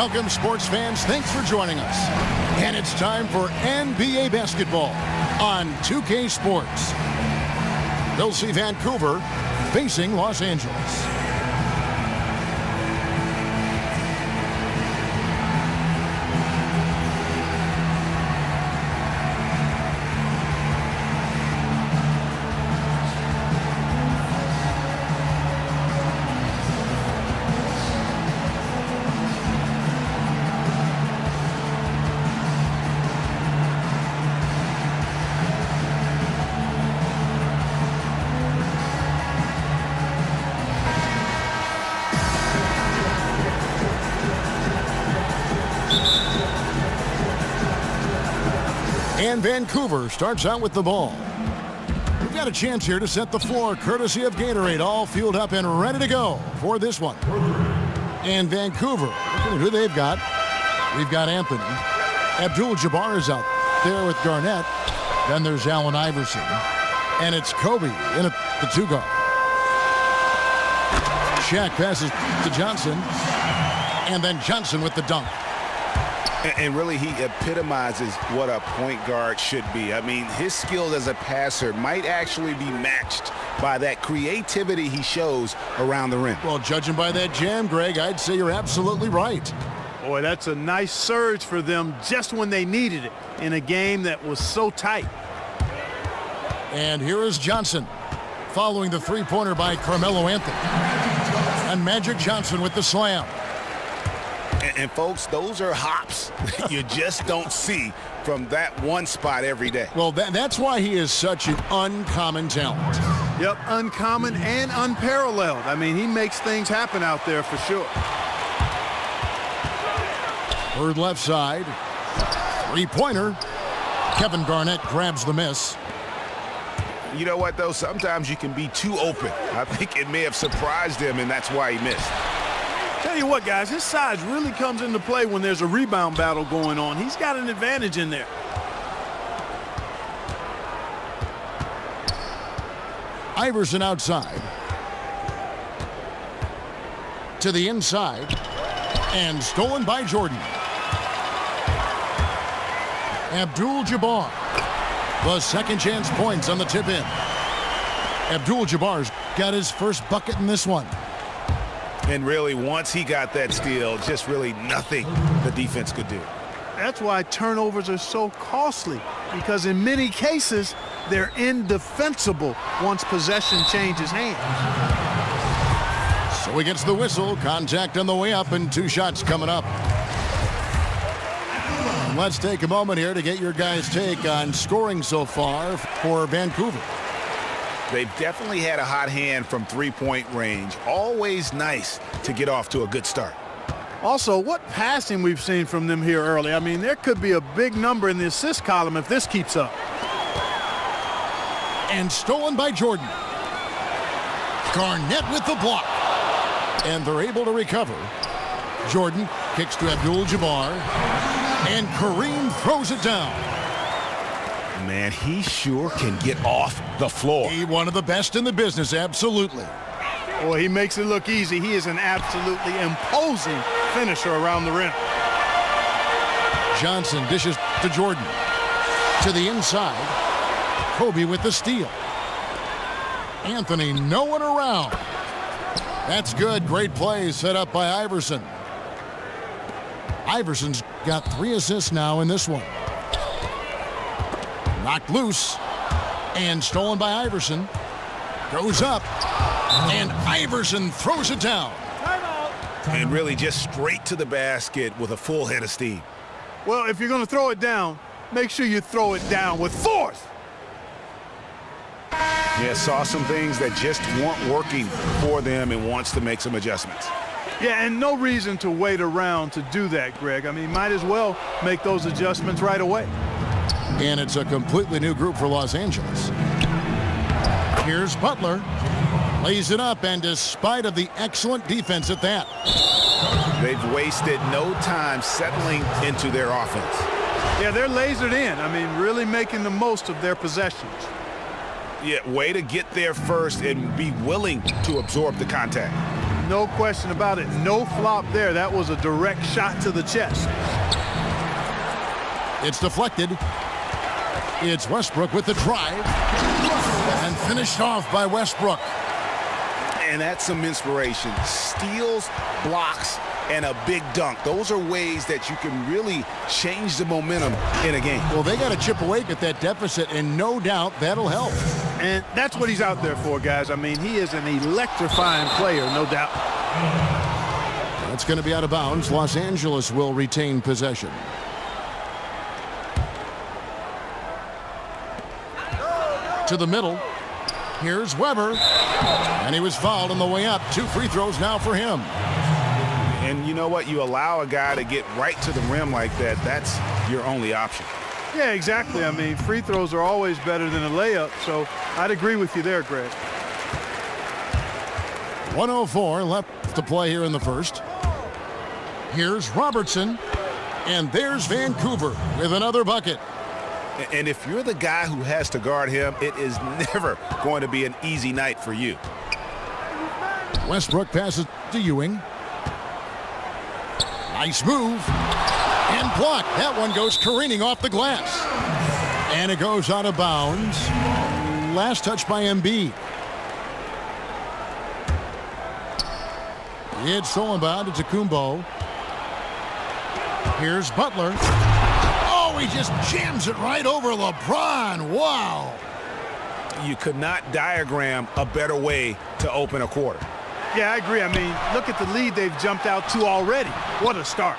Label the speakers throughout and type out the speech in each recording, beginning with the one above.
Speaker 1: Welcome, sports fans. Thanks for joining us. And it's time for NBA basketball on 2K Sports. They'll see Vancouver facing Los Angeles. And Vancouver starts out with the ball. We've got a chance here to set the floor courtesy of Gatorade, all fueled up and ready to go for this one. And Vancouver, look at who they've got. We've got Anthony. Abdul-Jabbar is out there with Garnett. Then there's Allen Iverson. And it's Kobe in at the two guard. Shaq passes to Johnson. And then Johnson with the dunk.
Speaker 2: And really, he epitomizes what a point guard should be. I mean, his skill as a passer might actually be matched by that creativity he shows around the rim.
Speaker 1: Well, judging by that jam, Greg, I'd say you're absolutely right.
Speaker 3: Boy, that's a nice surge for them just when they needed it in a game that was so tight.
Speaker 1: And here is Johnson following the three-pointer by Carmelo Anthony. And Magic Johnson with the slam.
Speaker 2: And folks, those are hops you just don't see from that one spot every day.
Speaker 1: Well, that's why he is such an uncommon talent.
Speaker 3: Yep, uncommon and unparalleled. I mean, he makes things happen out there for sure.
Speaker 1: Third left side. Three-pointer. Kevin Garnett grabs the miss.
Speaker 2: You know what, though? Sometimes you can be too open. I think it may have surprised him, and that's why he missed.
Speaker 3: Tell you what, guys, his size really comes into play when there's a rebound battle going on. He's got an advantage in there.
Speaker 1: Iverson outside. To the inside. And stolen by Jordan. Abdul-Jabbar. The second chance points on the tip in. Abdul-Jabbar's got his first bucket in this one.
Speaker 2: And really, once he got that steal, just really nothing the defense could do.
Speaker 3: That's why turnovers are so costly, because in many cases, they're indefensible once possession changes hands.
Speaker 1: So he gets the whistle, contact on the way up, and two shots coming up. And let's take a moment here to get your guys' take on scoring so far for Vancouver.
Speaker 2: They've definitely had a hot hand from three-point range. Always nice to get off to a good start.
Speaker 3: Also, what passing we've seen from them here early. I mean, there could be a big number in the assist column if this keeps up.
Speaker 1: And stolen by Jordan. Garnett with the block. And they're able to recover. Jordan kicks to Abdul-Jabbar. And Kareem throws it down.
Speaker 2: Man, he sure can get off the floor.
Speaker 1: He's one of the best in the business, absolutely.
Speaker 3: Boy, he makes it look easy. He is an absolutely imposing finisher around the rim.
Speaker 1: Johnson dishes to Jordan. To the inside. Kobe with the steal. Anthony, no one around. That's good. Great play set up by Iverson. Iverson's got 3 assists now in this one. Knocked loose and stolen by Iverson. Goes up and Iverson throws it down.
Speaker 2: And really just straight to the basket with a full head of steam.
Speaker 3: Well, if you're going to throw it down, make sure you throw it down with force.
Speaker 2: Yeah, saw some things that just weren't working for them and wants to make some adjustments.
Speaker 3: Yeah, and no reason to wait around to do that, Greg. I mean, might as well make those adjustments right away.
Speaker 1: And it's a completely new group for Los Angeles. Here's Butler. Lays it up, and despite of the excellent defense at that.
Speaker 2: They've wasted no time settling into their offense.
Speaker 3: Yeah, they're lasered in. I mean, really making the most of their possessions.
Speaker 2: Yeah, way to get there first and be willing to absorb the contact.
Speaker 3: No question about it. No flop there. That was a direct shot to the chest.
Speaker 1: It's deflected. It's Westbrook with the drive. And finished off by Westbrook.
Speaker 2: And that's some inspiration. Steals, blocks, and a big dunk. Those are ways that you can really change the momentum in a game.
Speaker 1: Well, they got to chip away at that deficit, and no doubt that'll help.
Speaker 3: And that's what he's out there for, guys. I mean, he is an electrifying player, no doubt.
Speaker 1: That's going to be out of bounds. Los Angeles will retain possession. To the middle. Here's Weber. And he was fouled on the way up. 2 free throws now for him.
Speaker 2: And you know what? You allow a guy to get right to the rim like that. That's your only option.
Speaker 3: Yeah, exactly. I mean, free throws are always better than a layup, so I'd agree with you there, Greg.
Speaker 1: 1:04 left to play here in the first. Here's Robertson. And there's Vancouver with another bucket.
Speaker 2: And if you're the guy who has to guard him, it is never going to be an easy night for you.
Speaker 1: Westbrook passes to Ewing. Nice move. And blocked. That one goes careening off the glass. And it goes out of bounds. Last touch by Embiid. It's stolen by Antetokounmpo. Here's Butler. Oh, he just jams it right over LeBron. Wow.
Speaker 2: You could not diagram a better way to open a quarter.
Speaker 3: Yeah, I agree. I mean, look at the lead they've jumped out to already. What a start.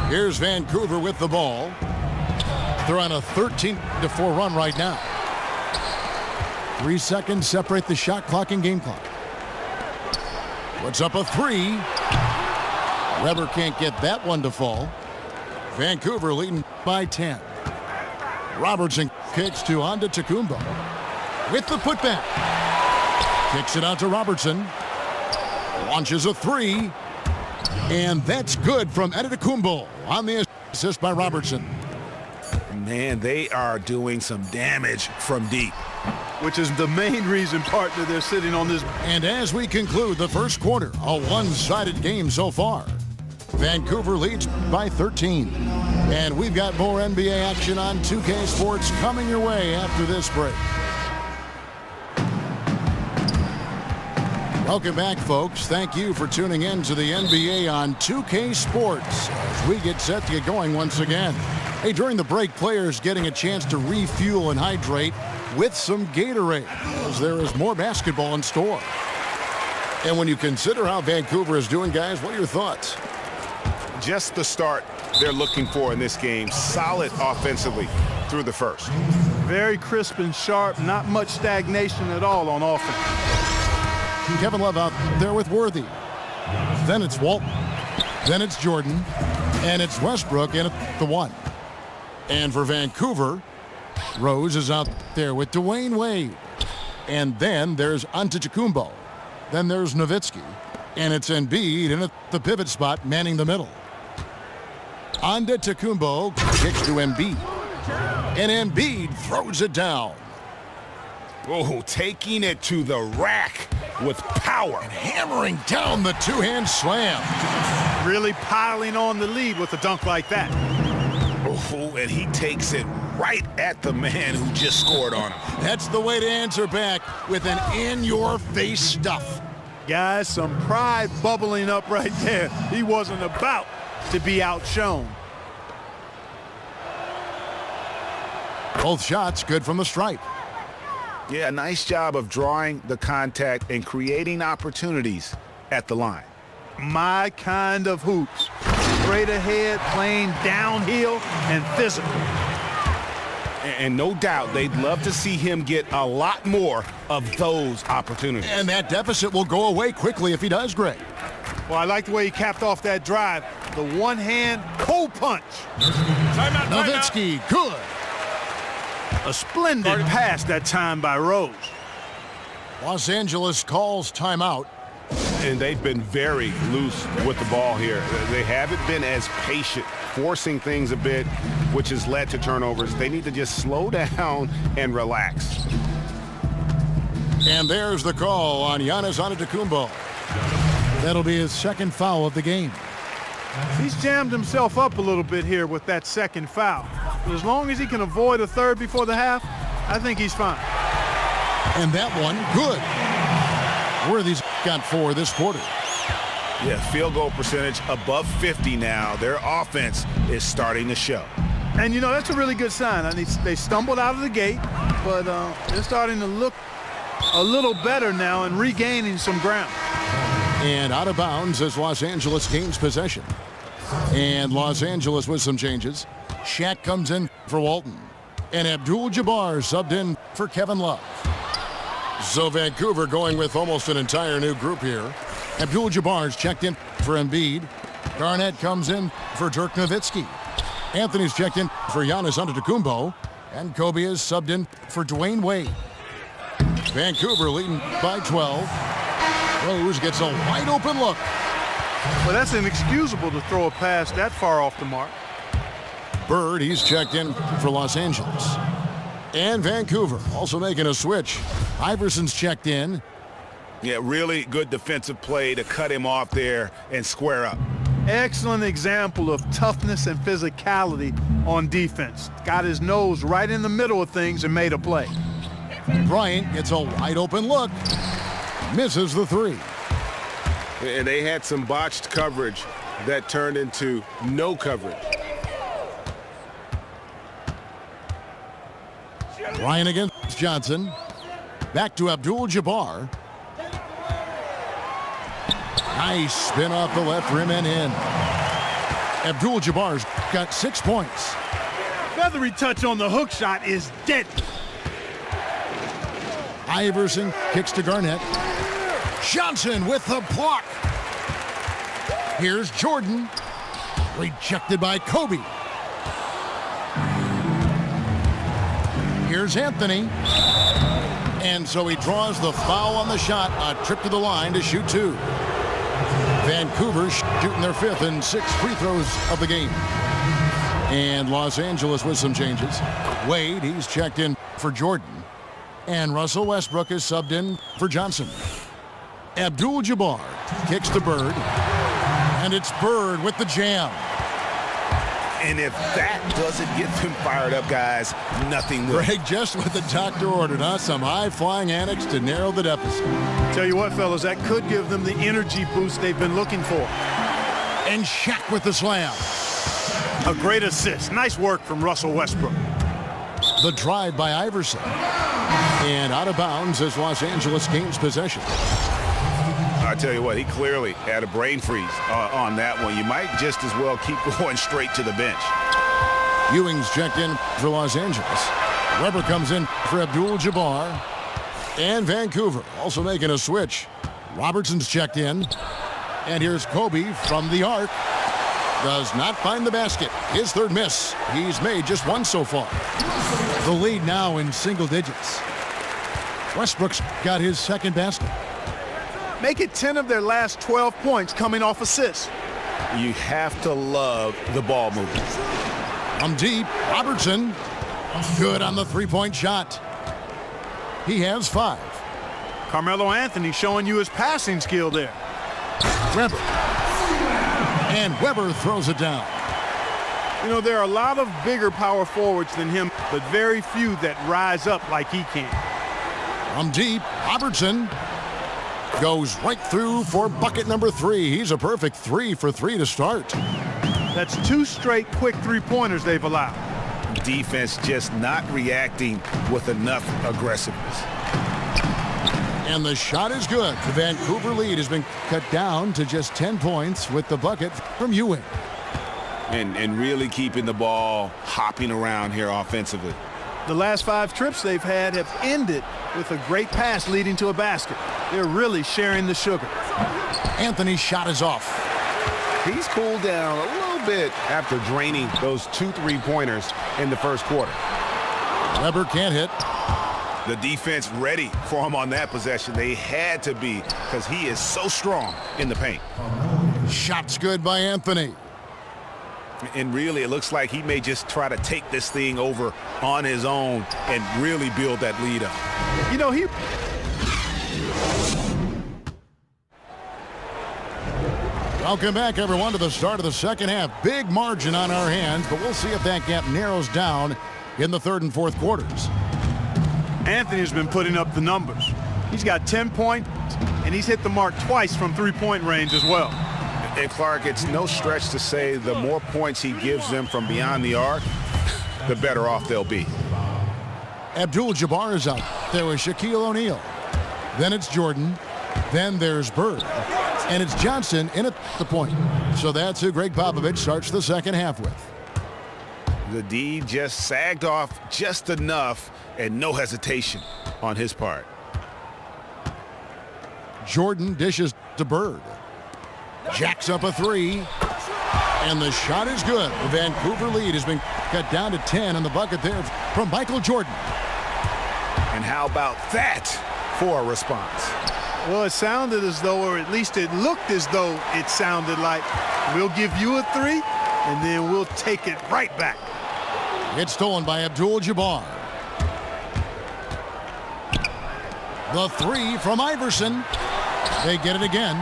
Speaker 1: Here's Vancouver with the ball. They're on a 13-4 run right now. 3 seconds separate the shot clock and game clock. What's up a 3? Weber can't get that one to fall. Vancouver leading by 10. Robertson kicks to Antetokounmpo with the putback. Kicks it out to Robertson. Launches a 3. And that's good from Antetokounmpo on the assist by Robertson.
Speaker 2: Man, they are doing some damage from deep.
Speaker 3: Which is the main reason, partner, they're sitting on this.
Speaker 1: And as we conclude the first quarter, a one-sided game so far. Vancouver leads by 13. And we've got more NBA action on 2K Sports coming your way after this break. Welcome back, folks. Thank you for tuning in to the NBA on 2K Sports as we get set to get going once again. Hey, during the break, players getting a chance to refuel and hydrate with some Gatorade as there is more basketball in store. And when you consider how Vancouver is doing, guys, what are your thoughts?
Speaker 2: Just the start they're looking for in this game. Solid offensively through the first.
Speaker 3: Very crisp and sharp. Not much stagnation at all on offense.
Speaker 1: Kevin Love out there with Worthy. Then it's Walton. Then it's Jordan. And it's Westbrook in at the 1. And for Vancouver, Rose is out there with Dwayne Wade. And then there's Antetokounmpo. Then there's Nowitzki. And it's Embiid in at the pivot spot, manning the middle. Antetokounmpo kicks to Embiid. And Embiid throws it down.
Speaker 2: Oh, taking it to the rack with power.
Speaker 1: And hammering down the two-hand slam.
Speaker 3: Really piling on the lead with a dunk like that.
Speaker 2: Oh, and he takes it right at the man who just scored on him.
Speaker 1: That's the way to answer back with an in-your-face stuff.
Speaker 3: Guys, some pride bubbling up right there. He wasn't about to be outshone.
Speaker 1: Both shots good from the stripe.
Speaker 2: Yeah, nice job of drawing the contact and creating opportunities at the line.
Speaker 3: My kind of hoops. Straight ahead, playing downhill and physical.
Speaker 2: And no doubt they'd love to see him get a lot more of those opportunities.
Speaker 1: And that deficit will go away quickly if he does, Greg.
Speaker 3: Well, I like the way he capped off that drive. The one-hand cold punch.
Speaker 1: Nowitzki, good.
Speaker 3: A splendid pass that time by Rose.
Speaker 1: Los Angeles calls timeout.
Speaker 2: And they've been very loose with the ball here. They haven't been as patient, forcing things a bit, which has led to turnovers. They need to just slow down and relax.
Speaker 1: And there's the call on Giannis Antetokounmpo. That'll be his second foul of the game.
Speaker 3: He's jammed himself up a little bit here with that second foul. But as long as he can avoid a third before the half, I think he's fine.
Speaker 1: And that one, good. Worthy's got 4 this quarter.
Speaker 2: Yeah, field goal percentage above 50 now. Their offense is starting to show.
Speaker 3: And, you know, that's a really good sign. I mean, they stumbled out of the gate, but they're starting to look a little better now and regaining some ground.
Speaker 1: And out of bounds as Los Angeles gains possession. And Los Angeles with some changes. Shaq comes in for Walton. And Abdul-Jabbar subbed in for Kevin Love. So Vancouver going with almost an entire new group here. Abdul-Jabbar's checked in for Embiid. Garnett comes in for Dirk Nowitzki. Anthony's checked in for Giannis Antetokounmpo. And Kobe is subbed in for Dwayne Wade. Vancouver leading by 12. Rose gets a wide open look.
Speaker 3: Well, that's inexcusable to throw a pass that far off the mark.
Speaker 1: Bird, he's checked in for Los Angeles. And Vancouver also making a switch. Iverson's checked in.
Speaker 2: Yeah, really good defensive play to cut him off there and square up.
Speaker 3: Excellent example of toughness and physicality on defense. Got his nose right in the middle of things and made a play.
Speaker 1: Bryant gets a wide open look. Misses the 3.
Speaker 2: And they had some botched coverage that turned into no coverage.
Speaker 1: Bryant against Johnson. Back to Abdul-Jabbar. Nice spin off the left rim and in. Abdul-Jabbar's got 6 points.
Speaker 3: Feathery touch on the hook shot is deadly.
Speaker 1: Iverson kicks to Garnett. Johnson with the block. Here's Jordan. Rejected by Kobe. Here's Anthony. And so he draws the foul on the shot. A trip to the line to shoot 2. Vancouver shooting their 5th and 6th free throws of the game. And Los Angeles with some changes. Wade, he's checked in for Jordan. And Russell Westbrook is subbed in for Johnson. Abdul-Jabbar kicks to Bird. And it's Bird with the jam.
Speaker 2: And if that doesn't get them fired up, guys, nothing will.
Speaker 1: Greg, just what the doctor ordered, huh? Some high-flying antics to narrow the deficit.
Speaker 3: Tell you what, fellas, that could give them the energy boost they've been looking for.
Speaker 1: And Shaq with the slam.
Speaker 3: A great assist. Nice work from Russell Westbrook.
Speaker 1: The drive by Iverson. And out of bounds as Los Angeles gains possession.
Speaker 2: I tell you what, he clearly had a brain freeze on that one. You might just as well keep going straight to the bench.
Speaker 1: Ewing's checked in for Los Angeles. Weber comes in for Abdul-Jabbar. And Vancouver also making a switch. Robertson's checked in. And here's Kobe from the arc. Does not find the basket. His 3rd miss. He's made just 1 so far. The lead now in single digits. Westbrook's got his 2nd basket.
Speaker 3: Make it 10 of their last 12 points coming off assists.
Speaker 2: You have to love the ball movement.
Speaker 1: From deep, Robertson. Good on the 3-point shot. He has 5.
Speaker 3: Carmelo Anthony showing you his passing skill there.
Speaker 1: Weber. And Weber throws it down.
Speaker 3: You know, there are a lot of bigger power forwards than him, but very few that rise up like he can.
Speaker 1: From deep, Robertson goes right through for bucket number 3. He's a perfect 3 for 3 to start.
Speaker 3: That's 2 straight quick 3-pointers they've allowed.
Speaker 2: Defense just not reacting with enough aggressiveness.
Speaker 1: And the shot is good. The Vancouver lead has been cut down to just 10 points with the bucket from Ewing.
Speaker 2: And really keeping the ball hopping around here offensively.
Speaker 3: The last 5 trips they've had have ended with a great pass leading to a basket. They're really sharing the sugar.
Speaker 1: Anthony's shot is off.
Speaker 2: He's cooled down a little bit after draining those 2 3-pointers in the first quarter.
Speaker 1: Weber can't hit.
Speaker 2: The defense ready for him on that possession. They had to be because he is so strong in the paint.
Speaker 1: Shot's good by Anthony.
Speaker 2: And really, it looks like he may just try to take this thing over on his own and really build that lead up.
Speaker 3: You know,
Speaker 1: Welcome back, everyone, to the start of the second half. Big margin on our hands, but we'll see if that gap narrows down in the third and fourth quarters.
Speaker 3: Anthony's been putting up the numbers. He's got 10 points, and he's hit the mark twice from three-point range as well.
Speaker 2: And Clark, it's no stretch to say the more points he gives them from beyond the arc, the better off they'll be.
Speaker 1: Abdul-Jabbar is out there with Shaquille O'Neal. Then it's Jordan. Then there's Bird. And it's Johnson in at the point. So that's who Greg Popovich starts the second half with.
Speaker 2: The D just sagged off just enough and no hesitation on his part.
Speaker 1: Jordan dishes to Bird. Jacks up a three. And the shot is good. The Vancouver lead has been cut down to 10 in the bucket there from Michael Jordan.
Speaker 2: And how about that for a response?
Speaker 3: Well, it sounded as though, or at least it looked as though it sounded like, we'll give you a three, and then we'll take it right back.
Speaker 1: It's stolen by Abdul-Jabbar. The three from Iverson. They get it again.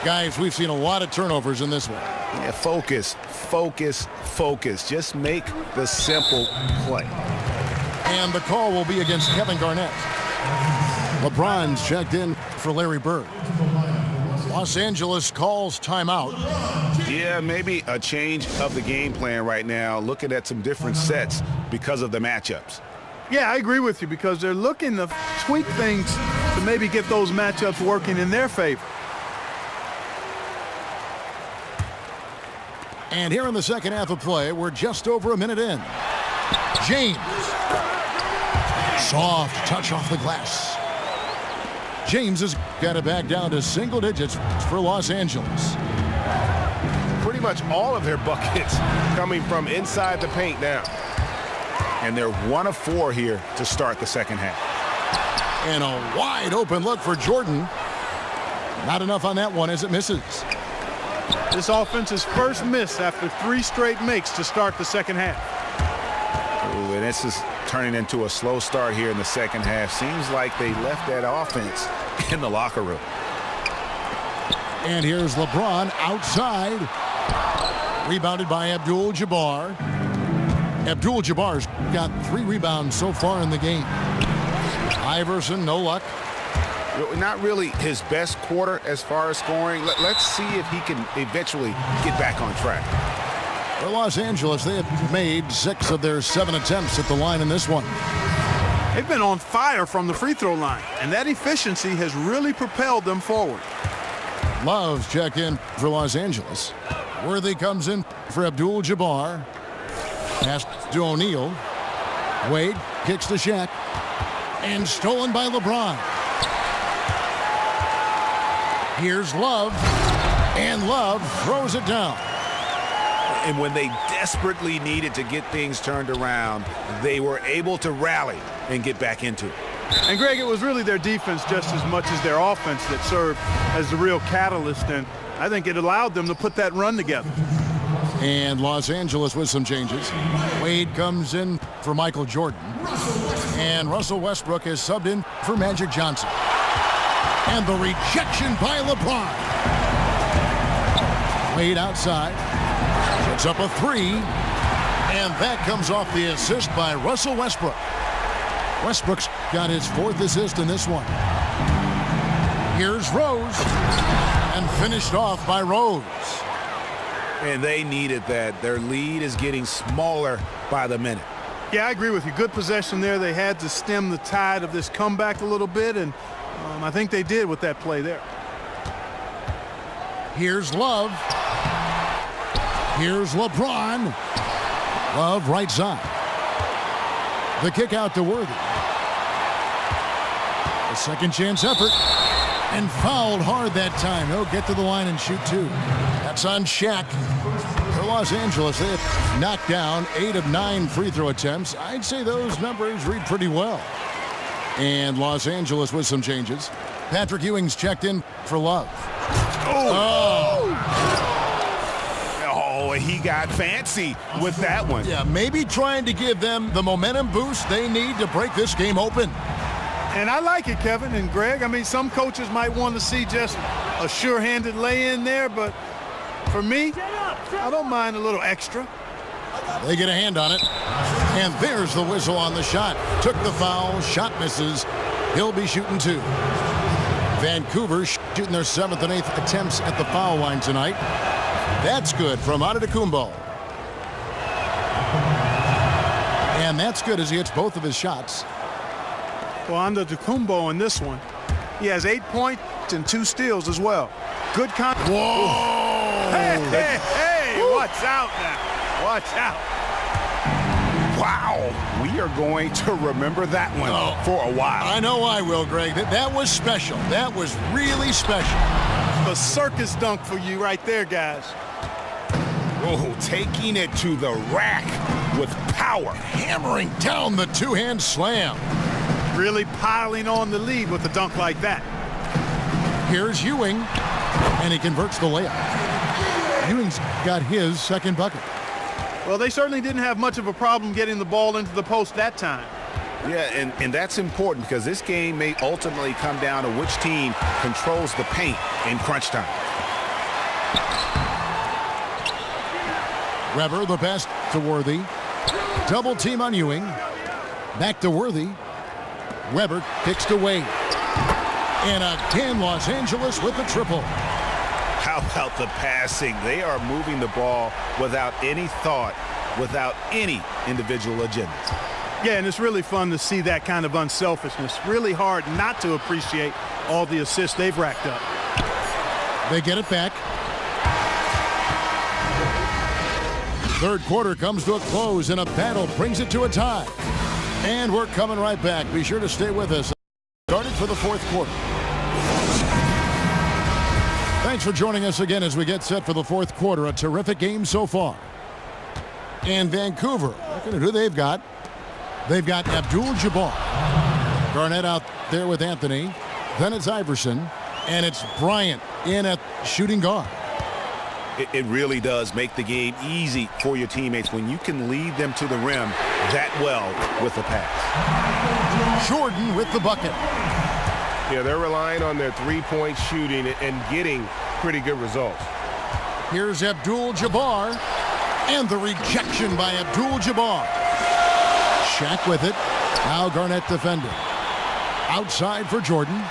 Speaker 1: Guys, we've seen a lot of turnovers in this one.
Speaker 2: Yeah, focus, focus, focus. Just make the simple play.
Speaker 1: And the call will be against Kevin Garnett. LeBron's checked in for Larry Bird. Los Angeles calls timeout.
Speaker 2: Yeah, maybe a change of the game plan right now, looking at some different sets because of the matchups.
Speaker 3: Yeah, I agree with you because they're looking to tweak things to maybe get those matchups working in their favor.
Speaker 1: And here in the second half of play, we're just over a minute in. James. Soft touch off the glass. James has got it back down to single digits for Los Angeles.
Speaker 2: Pretty much all of their buckets coming from inside the paint now. And they're 1 of 4 here to start the second half.
Speaker 1: And a wide open look for Jordan. Not enough on that one as it misses.
Speaker 3: This offense's first miss after 3 straight makes to start the second half.
Speaker 2: Ooh, and this is turning into a slow start here in the second half. Seems like they left that offense in the locker room.
Speaker 1: And here's LeBron outside. Rebounded by Abdul-Jabbar. Abdul-Jabbar's got 3 rebounds so far in the game. Iverson, no luck.
Speaker 2: Not really his best quarter as far as scoring. Let's see if he can eventually get back on track.
Speaker 1: For Los Angeles, they have made 6 of their 7 attempts at the line in this one.
Speaker 3: They've been on fire from the free throw line, and that efficiency has really propelled them forward.
Speaker 1: Love's check in for Los Angeles. Worthy comes in for Abdul-Jabbar. Pass to O'Neal. Wade kicks to Shaq. And stolen by LeBron. Here's Love. And Love throws it down.
Speaker 2: And when they desperately needed to get things turned around, they were able to rally and get back into it.
Speaker 3: And Greg, it was really their defense just as much as their offense that served as the real catalyst, and I think it allowed them to put that run together.
Speaker 1: And Los Angeles with some changes. Wade comes in for Michael Jordan. And Russell Westbrook is subbed in for Magic Johnson. And the rejection by LeBron. Wade outside. Puts up a 3. And that comes off the assist by Russell Westbrook. Westbrook's got his 4th assist in this one. Here's Rose. And finished off by Rose.
Speaker 2: And they needed that. Their lead is getting smaller by the minute.
Speaker 3: Yeah, I agree with you. Good possession there. They had to stem the tide of this comeback a little bit, and I think they did with that play there.
Speaker 1: Here's Love. Here's LeBron. Love right side. The kick out to Worthy. A second chance effort. And fouled hard that time. He'll get to the line and shoot 2. That's on Shaq. For Los Angeles, they have knocked down 8 of 9 free throw attempts. I'd say those numbers read pretty well. And Los Angeles with some changes. Patrick Ewing's checked in for Love.
Speaker 2: Oh, he got fancy with that one.
Speaker 1: Yeah, maybe trying to give them the momentum boost they need to break this game open.
Speaker 3: And I like it, Kevin and Greg. I mean, some coaches might want to see just a sure-handed lay-in there, but for me, I don't mind a little extra.
Speaker 1: They get a hand on it. And there's the whistle on the shot. Took the foul. Shot misses. He'll be shooting 2. Vancouver shooting their 7th and 8th attempts at the foul line tonight. That's good from Antetokounmpo. And that's good as he hits both of his shots.
Speaker 3: Well, Antetokounmpo in this one, he has 8 points and 2 steals as well. Good contact.
Speaker 1: Whoa!
Speaker 3: Hey, watch out now. Watch out.
Speaker 2: Wow, we are going to remember that one for a while.
Speaker 1: I know I will, Greg. That was special. That was really special.
Speaker 3: A circus dunk for you right there, guys.
Speaker 2: Oh, taking it to the rack with power.
Speaker 1: Hammering down the two-hand slam.
Speaker 3: Really piling on the lead with a dunk like that.
Speaker 1: Here's Ewing, and he converts the layup. Ewing's got his second bucket.
Speaker 3: Well, they certainly didn't have much of a problem getting the ball into the post that time.
Speaker 2: Yeah, and that's important because this game may ultimately come down to which team controls the paint in crunch time.
Speaker 1: Weber, the pass to Worthy. Double team on Ewing. Back to Worthy. Weber kicks to Wade. And again, Los Angeles with the triple.
Speaker 2: How about the passing? They are moving the ball without any thought, without any individual agenda.
Speaker 3: Yeah, and it's really fun to see that kind of unselfishness. Really hard not to appreciate all the assists they've racked up.
Speaker 1: They get it back. Third quarter comes to a close, and a battle brings it to a tie. And we're coming right back. Be sure to stay with us. Started for the fourth quarter. Thanks for joining us again as we get set for the fourth quarter. A terrific game so far. And Vancouver, looking at who they've got. They've got Abdul-Jabbar. Garnett out there with Anthony. Then it's Iverson. And it's Bryant in at shooting guard.
Speaker 2: It really does make the game easy for your teammates when you can lead them to the rim that well with the pass.
Speaker 1: Jordan with the bucket.
Speaker 4: Yeah, they're relying on their three-point shooting and getting pretty good results.
Speaker 1: Here's Abdul-Jabbar. And the rejection by Abdul-Jabbar. Shaq with it. Now Garnett defending. Outside for Jordan.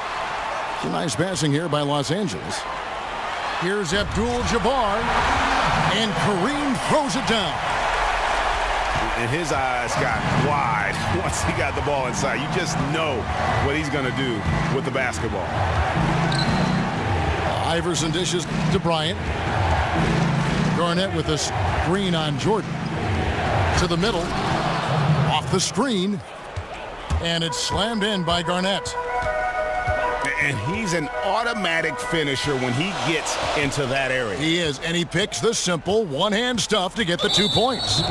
Speaker 1: Some nice passing here by Los Angeles. Here's Abdul-Jabbar, and Kareem throws it down.
Speaker 2: And his eyes got wide once he got the ball inside. You just know what he's going to do with the basketball.
Speaker 1: Iverson dishes to Bryant. Garnett with a screen on Jordan. To the middle. Off the screen. And it's slammed in by Garnett.
Speaker 2: And he's an automatic finisher when he gets into that area.
Speaker 1: He is, and he picks the simple one-hand stuff to get the 2 points.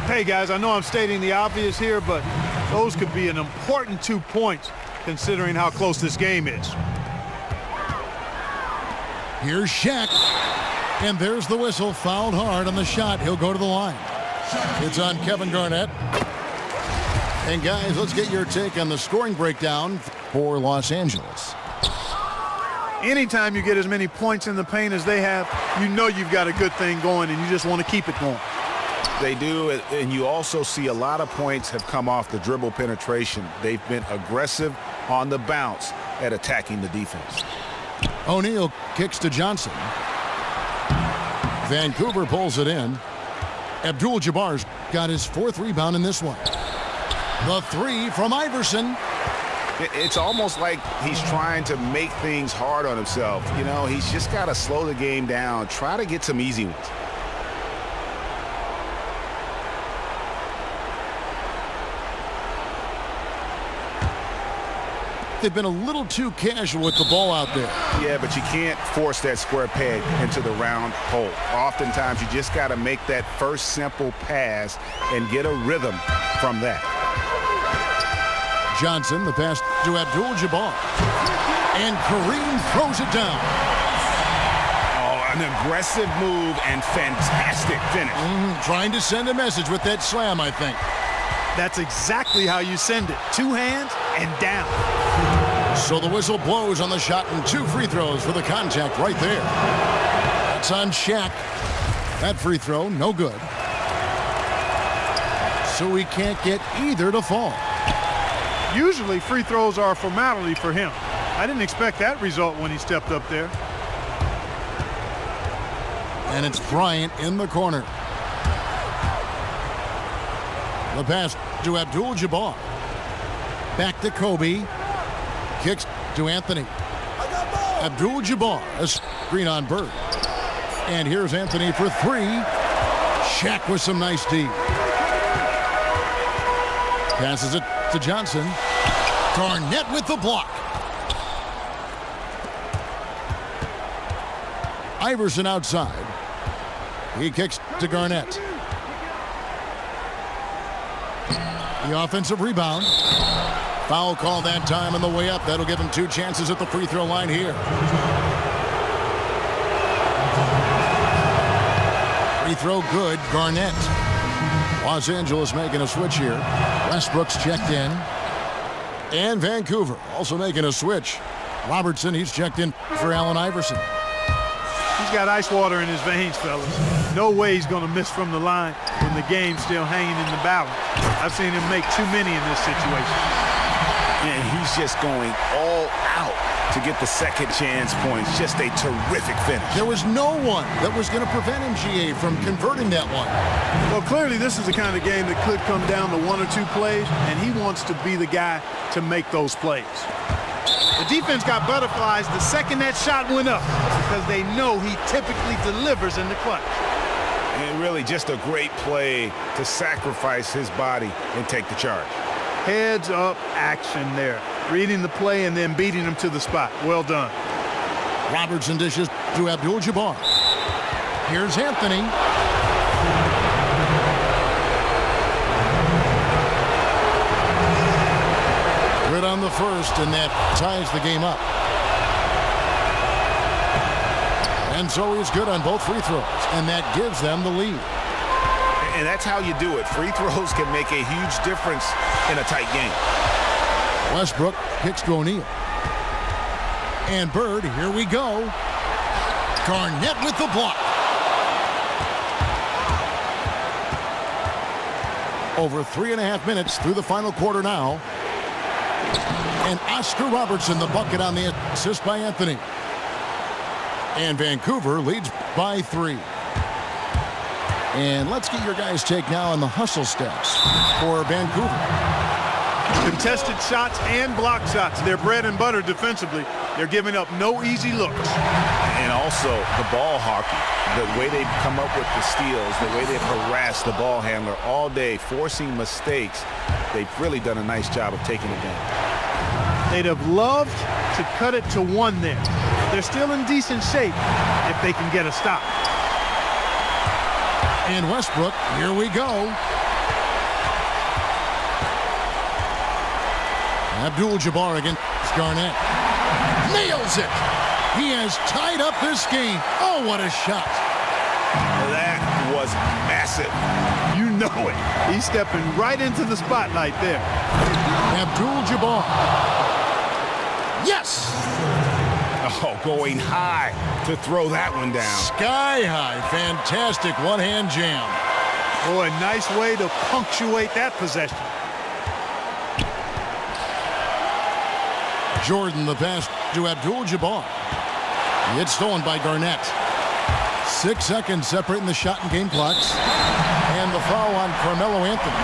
Speaker 3: Hey, guys, I know I'm stating the obvious here, but those could be an important 2 points considering how close this game is.
Speaker 1: Here's Shaq, and there's the whistle. Fouled hard on the shot. He'll go to the line. It's on Kevin Garnett. And, guys, let's get your take on the scoring breakdown for Los Angeles.
Speaker 3: Anytime you get as many points in the paint as they have, you know you've got a good thing going, and you just want to keep it going.
Speaker 2: They do, and you also see a lot of points have come off the dribble penetration. They've been aggressive on the bounce at attacking the defense.
Speaker 1: O'Neal kicks to Johnson. Vancouver pulls it in. Abdul-Jabbar's got his 4th rebound in this one. The 3 from Iverson.
Speaker 2: It's almost like he's trying to make things hard on himself. You know, he's just got to slow the game down, try to get some easy ones.
Speaker 1: They've been a little too casual with the ball out there.
Speaker 2: Yeah, but you can't force that square peg into the round hole. Oftentimes, you just got to make that first simple pass and get a rhythm from that.
Speaker 1: Johnson, the pass to Abdul-Jabbar. And Kareem throws it down.
Speaker 2: Oh, an aggressive move and fantastic finish.
Speaker 1: Trying to send a message with that slam, I think.
Speaker 3: That's exactly how you send it. 2 hands and down.
Speaker 1: So the whistle blows on the shot and 2 free throws for the contact right there. That's on Shaq. That free throw, no good. So he can't get either to fall.
Speaker 3: Usually free throws are a formality for him. I didn't expect that result when he stepped up there.
Speaker 1: And it's Bryant in the corner. The pass to Abdul-Jabbar. Back to Kobe. Kicks to Anthony. Abdul-Jabbar, a screen on Bird. And here's Anthony for 3. Shaq with some nice D. Passes it to Johnson. Garnett with the block. Iverson outside. He kicks to Garnett. The offensive rebound. Foul call that time on the way up. That'll give him 2 chances at the free throw line here. Free throw good, Garnett. Los Angeles making a switch here. Westbrook's checked in. And Vancouver also making a switch. Robertson, he's checked in for Allen Iverson.
Speaker 3: He's got ice water in his veins, fellas. No way he's going to miss from the line when the game's still hanging in the balance. I've seen him make too many in this situation.
Speaker 2: And he's just going all out to get the second chance points. Just a terrific finish.
Speaker 1: There was no one that was going to prevent MGA from converting that one.
Speaker 3: Well, clearly this is the kind of game that could come down to 1 or 2 plays, and he wants to be the guy to make those plays. The defense got butterflies the second that shot went up because they know he typically delivers in the clutch.
Speaker 2: And really just a great play to sacrifice his body and take the charge.
Speaker 3: Heads up action there. Reading the play and then beating him to the spot. Well done.
Speaker 1: Robertson dishes to Abdul-Jabbar. Here's Anthony. Good on the first, and that ties the game up. And so he's good on both free throws, and that gives them the lead.
Speaker 2: And that's how you do it. Free throws can make a huge difference in a tight game.
Speaker 1: Westbrook kicks to O'Neal. And Bird, here we go. Garnett with the block. Over 3.5 minutes through the final quarter now. And Oscar Robertson, the bucket on the assist by Anthony. And Vancouver leads by 3. And let's get your guys' take now on the hustle steps for Vancouver.
Speaker 3: Contested shots and block shots. They're bread and butter defensively. They're giving up no easy looks.
Speaker 2: And also the ball hockey, the way they come up with the steals, the way they've harassed the ball handler all day, forcing mistakes. They've really done a nice job of taking it down.
Speaker 3: They'd have loved to cut it to 1 there. They're still in decent shape if they can get a stop.
Speaker 1: And Westbrook, here we go. Abdul-Jabbar against Garnett. Nails it. He has tied up this game. Oh, what a shot.
Speaker 2: That was massive.
Speaker 3: You know it. He's stepping right into the spotlight there.
Speaker 1: Abdul-Jabbar. Yes.
Speaker 2: Oh, going high to throw that one down.
Speaker 1: Sky high. Fantastic one-hand jam.
Speaker 3: Boy, nice way to punctuate that possession.
Speaker 1: Jordan, the pass to Abdul-Jabbar. It's stolen by Garnett. 6 seconds separating the shot and game clocks. And the foul on Carmelo Anthony.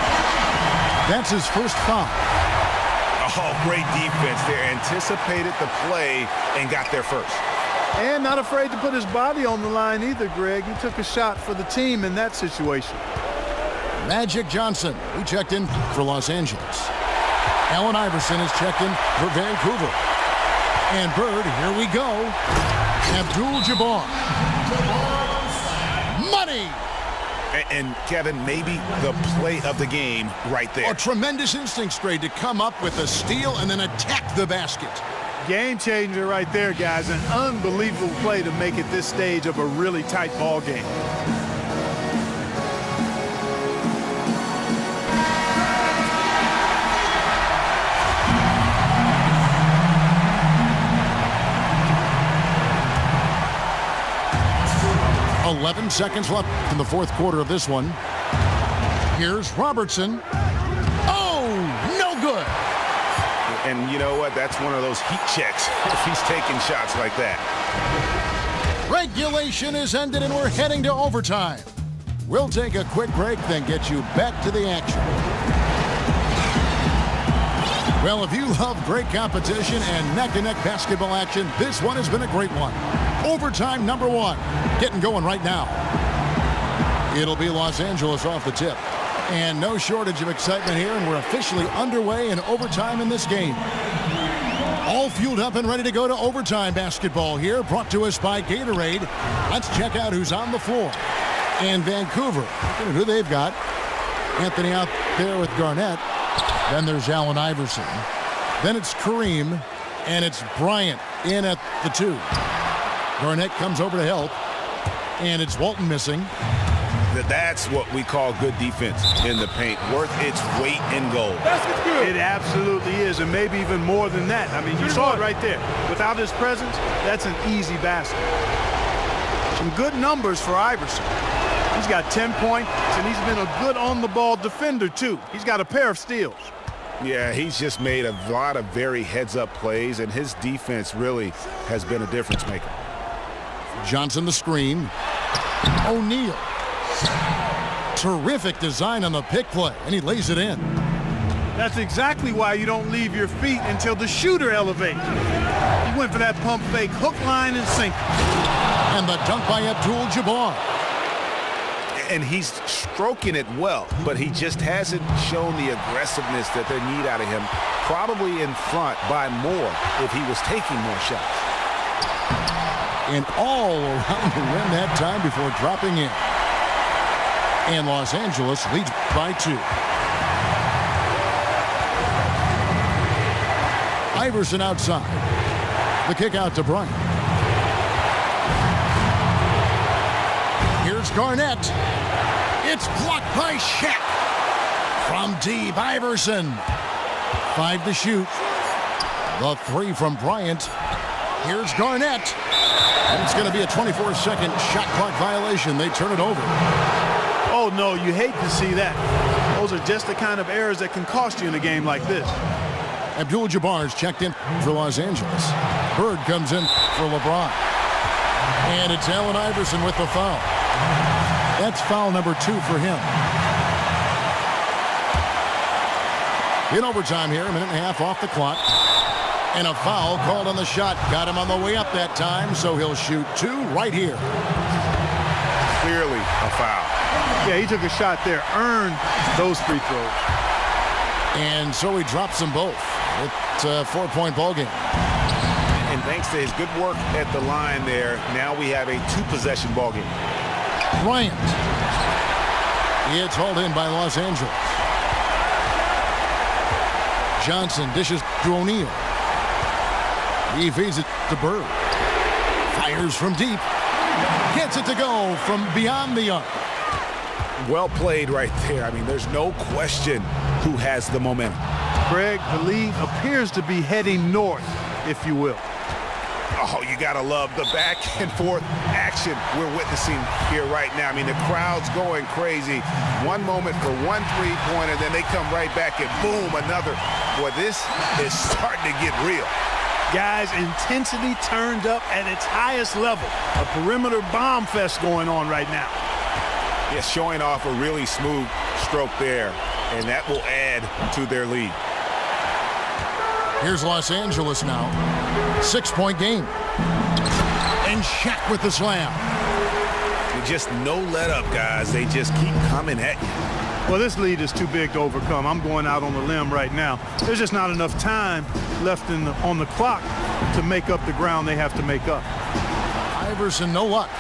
Speaker 1: That's his first foul.
Speaker 2: Oh, great defense there. Anticipated the play and got there first.
Speaker 3: And not afraid to put his body on the line either, Greg. He took a shot for the team in that situation.
Speaker 1: Magic Johnson, he checked in for Los Angeles. Allen Iverson is checked in for Vancouver. And Bird, here we go. Abdul-Jabbar. Money!
Speaker 2: And Kevin, maybe the play of the game right there.
Speaker 1: A tremendous instinct straight to come up with a steal and then attack the basket.
Speaker 3: Game changer right there, guys. An unbelievable play to make it this stage of a really tight ball game.
Speaker 1: 11 seconds left in the fourth quarter of this one. Here's Robertson. Oh, no good.
Speaker 2: And you know what? That's one of those heat checks if he's taking shots like that.
Speaker 1: Regulation is ended and we're heading to overtime. We'll take a quick break, then get you back to the action. Well, if you love great competition and neck-to-neck basketball action, this one has been a great one. Overtime number 1. Getting going right now. It'll be Los Angeles off the tip. And no shortage of excitement here, and we're officially underway in overtime in this game. All fueled up and ready to go to overtime basketball here, brought to us by Gatorade. Let's check out who's on the floor. And Vancouver, look at who they've got. Anthony out there with Garnett. Then there's Allen Iverson. Then it's Kareem, and it's Bryant in at the 2. Garnett comes over to help, and it's Walton missing.
Speaker 2: That's what we call good defense in the paint, worth its weight in gold.
Speaker 3: It absolutely is, and maybe even more than that. I mean, you saw it right there. Without his presence, that's an easy basket. Some good numbers for Iverson. He's got 10 points, and he's been a good on-the-ball defender, too. He's got a pair of steals.
Speaker 2: Yeah, he's just made a lot of very heads-up plays, and his defense really has been a difference maker.
Speaker 1: Johnson the screen. O'Neal. Terrific design on the pick play, and he lays it in.
Speaker 3: That's exactly why you don't leave your feet until the shooter elevates. He went for that pump fake, hook, line, and sinker.
Speaker 1: And the dunk by Abdul-Jabbar.
Speaker 2: And he's stroking it well, but he just hasn't shown the aggressiveness that they need out of him. Probably in front by more if he was taking more shots.
Speaker 1: And all around the rim that time before dropping in. And Los Angeles leads by 2. Iverson outside. The kick out to Bryant. Here's Garnett. It's blocked by Shaq. From deep, Iverson. 5 to shoot. The 3 from Bryant. Here's Garnett. And it's going to be a 24-second shot clock violation. They turn it over.
Speaker 3: Oh, no, you hate to see that. Those are just the kind of errors that can cost you in a game like this.
Speaker 1: Abdul-Jabbar's checked in for Los Angeles. Bird comes in for LeBron. And it's Allen Iverson with the foul. That's foul number 2 for him. In overtime here, a minute and a half off the clock. And a foul called on the shot. Got him on the way up that time, so he'll shoot 2 right here.
Speaker 2: Clearly a foul.
Speaker 3: Yeah, he took a shot there, earned those free throws.
Speaker 1: And so he drops them both. It's a 4-point ball game.
Speaker 2: And thanks to his good work at the line there, now we have a 2-possession ball game.
Speaker 1: Bryant. It's hauled in by Los Angeles. Johnson dishes to O'Neal. He feeds it to Bird. Fires from deep. Gets it to go from beyond the arc.
Speaker 2: Well played right there. I mean, there's no question who has the momentum.
Speaker 3: Greg, the lead appears to be heading north, if you will.
Speaker 2: Oh, you got to love the back and forth action we're witnessing here right now. I mean, the crowd's going crazy. One moment for one three-pointer, then they come right back and boom, another. Boy, this is starting to get real.
Speaker 3: Guys, intensity turned up at its highest level. A perimeter bomb fest going on right now.
Speaker 2: Yeah, showing off a really smooth stroke there, and that will add to their lead.
Speaker 1: Here's Los Angeles now. 6-point game. And Shaq with the slam.
Speaker 2: Just no let up, guys. They just keep coming at you.
Speaker 3: Well, this lead is too big to overcome. I'm going out on the limb right now. There's just not enough time left on the clock to make up the ground they have to make up.
Speaker 1: Iverson, no luck.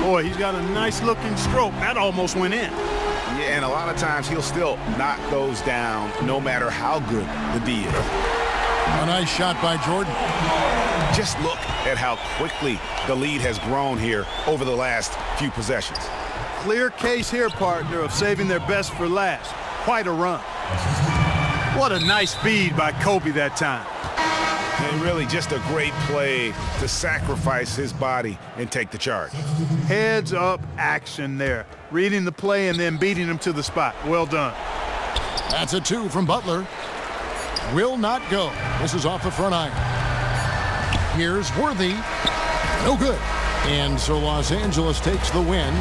Speaker 3: Boy, he's got a nice-looking stroke. That almost went in.
Speaker 2: Yeah, and a lot of times he'll still knock those down no matter how good the D is.
Speaker 1: A nice shot by Jordan.
Speaker 2: Just look at how quickly the lead has grown here over the last few possessions.
Speaker 3: Clear case here, partner, of saving their best for last. Quite a run. What a nice feed by Kobe that time.
Speaker 2: And really just a great play to sacrifice his body and take the charge.
Speaker 3: Heads up action there. Reading the play and then beating him to the spot. Well done.
Speaker 1: That's a 2 from Butler. Will not go. This is off the front iron. Here's Worthy. No good. And so Los Angeles takes the win.